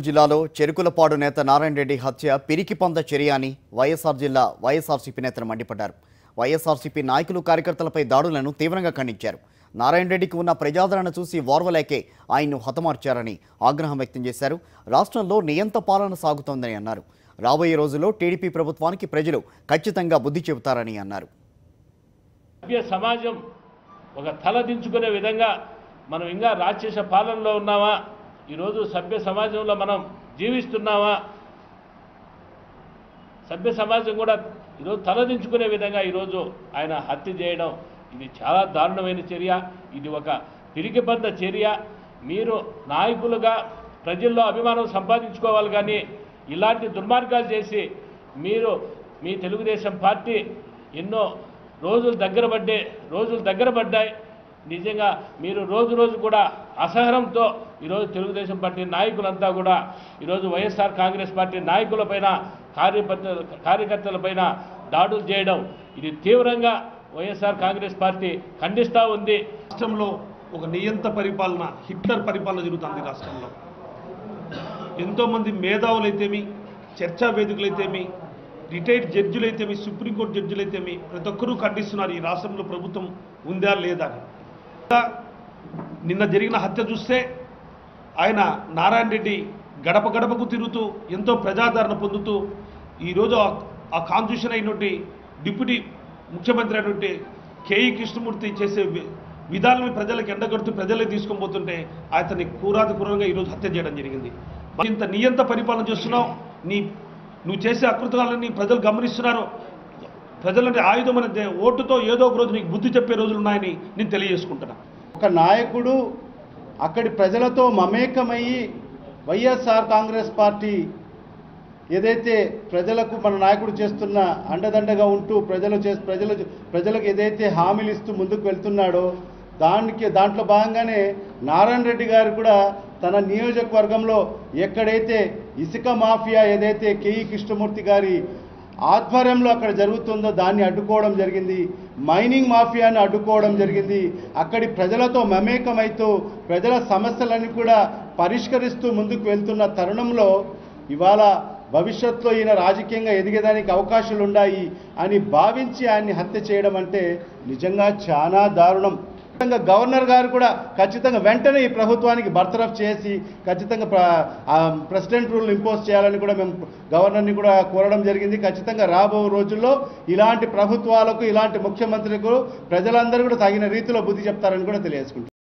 జిల్లాలో చెరుకులపాడు నేత నారాయణ రెడ్డి హత్య పిరికిపంద చర్య అని వైఎస్ఆర్ జిల్లా వైఎస్ఆర్సీపీ నేతలు మండిపడ్డారు. వైఎస్ఆర్సీపీ నాయకులు కార్యకర్తలపై దాడులను తీవ్రంగా ఖండించారు. నారాయణ రెడ్డికి ఉన్న ప్రజాదరణ చూసి ఓర్వలేకే ఆయన్ను హతమార్చారని ఆగ్రహం వ్యక్తం చేశారు. రాష్ట్రంలో నియంత పాలన సాగుతోందని అన్నారు. రాబోయే రోజుల్లో టీడీపీ ప్రభుత్వానికి ప్రజలు ఖచ్చితంగా బుద్ధి చెబుతారని అన్నారు. సమాజం ఒక తల దించుకునే విధంగా మనం ఇంకా రాక్షస పాలనలో ఉన్నామా, ఈరోజు సభ్య సమాజంలో మనం జీవిస్తున్నామా, సభ్య సమాజం కూడా ఈరోజు తలదించుకునే విధంగా ఈరోజు ఆయన హత్య చేయడం ఇది చాలా దారుణమైన చర్య. ఇది ఒక పిరికిబద్ద చర్య. మీరు నాయకులుగా ప్రజల్లో అభిమానం సంపాదించుకోవాలి, కానీ ఇలాంటి దుర్మార్గాలు చేసి మీరు మీ తెలుగుదేశం పార్టీ ఎన్నో రోజులు దగ్గర పడ్డాయి. నిజంగా మీరు రోజు కూడా అసహనంతో ఈరోజు తెలుగుదేశం పార్టీ నాయకులంతా కూడా ఈరోజు వైఎస్ఆర్ కాంగ్రెస్ పార్టీ నాయకులపైన కార్యకర్తలపైన దాడులు చేయడం ఇది తీవ్రంగా వైఎస్ఆర్ కాంగ్రెస్ పార్టీ ఖండిస్తూ ఉంది. రాష్ట్రంలో ఒక నియంత పరిపాలన, హిట్లర్ పరిపాలన జరుగుతుంది. రాష్ట్రంలో ఎంతోమంది మేధావులైతేమి, చర్చా వేదికలైతేమి, రిటైర్డ్ జడ్జిలైతేమి, సుప్రీంకోర్టు జడ్జిలైతేమి ప్రతి ఒక్కరూ ఖండిస్తున్నారు ఈ రాష్ట్రంలో ప్రభుత్వం ఉందా లేదా అని. నిన్న జరిగిన హత్య చూస్తే ఆయన నారాయణ రెడ్డి గడప గడపకు తిరుగుతూ ఎంతో ప్రజాదరణ పొందుతూ ఈరోజు ఆ కాన్స్టిట్యూషన్ అయినటువంటి డిప్యూటీ ముఖ్యమంత్రి అయినటువంటి కేఈ కృష్ణమూర్తి చేసే విధానాలను ప్రజలకు ఎండగడుతూ ప్రజలకు తీసుకొని పోతుంటే అతన్ని క్రూరంగా ఈరోజు హత్య చేయడం జరిగింది. ఇంత నియంత పరిపాలన చేస్తున్నావు, నువ్వు చేసే అకృతాలన్నీ ప్రజలు గమనిస్తున్నారు. ప్రజలంటే ఆయుధం అనే ఓటుతో ఏదో ఒక రోజు నీకు బుద్ధి చెప్పే రోజులు ఉన్నాయని నేను తెలియజేసుకుంటున్నా. ఒక నాయకుడు అక్కడి ప్రజలతో మమేకమయ్యి వైఎస్ఆర్ కాంగ్రెస్ పార్టీ ఏదైతే ప్రజలకు మన నాయకుడు చేస్తున్న అండదండగా ఉంటూ ప్రజలకు ఏదైతే హామీలు ఇస్తూ ముందుకు వెళ్తున్నాడో దాంట్లో భాగంగానే నారాయణ రెడ్డి గారు కూడా తన నియోజకవర్గంలో ఎక్కడైతే ఇసుక మాఫియా ఏదైతే కేఈ కృష్ణమూర్తి గారి ఆధ్వర్యంలో అక్కడ జరుగుతుందో దాన్ని అడ్డుకోవడం జరిగింది. మైనింగ్ మాఫియాను అడ్డుకోవడం జరిగింది. అక్కడి ప్రజలతో మమేకమైతూ ప్రజల సమస్యలను కూడా పరిష్కరిస్తూ ముందుకు వెళ్తున్న తరుణంలో ఇవాళ భవిష్యత్తులో ఈయన రాజకీయంగా ఎదిగేదానికి అవకాశాలు ఉన్నాయి అని భావించి ఆయన్ని హత్య చేయడం అంటే నిజంగా చాలా దారుణం. గవర్నర్ గారు కూడా ఖచ్చితంగా వెంటనే ఈ ప్రభుత్వానికి బర్తరఫ్ చేసి ఖచ్చితంగా ప్రెసిడెంట్ రూల్ ఇంపోజ్ చేయాలని కూడా మేము గవర్నర్ని కూడా కోరడం జరిగింది. ఖచ్చితంగా రాబో రోజుల్లో ఇలాంటి ప్రభుత్వాలకు, ఇలాంటి ముఖ్యమంత్రులకు ప్రజలందరూ కూడా తగిన రీతిలో బుద్ధి చెప్తారని కూడా తెలియజేసుకుంటారు.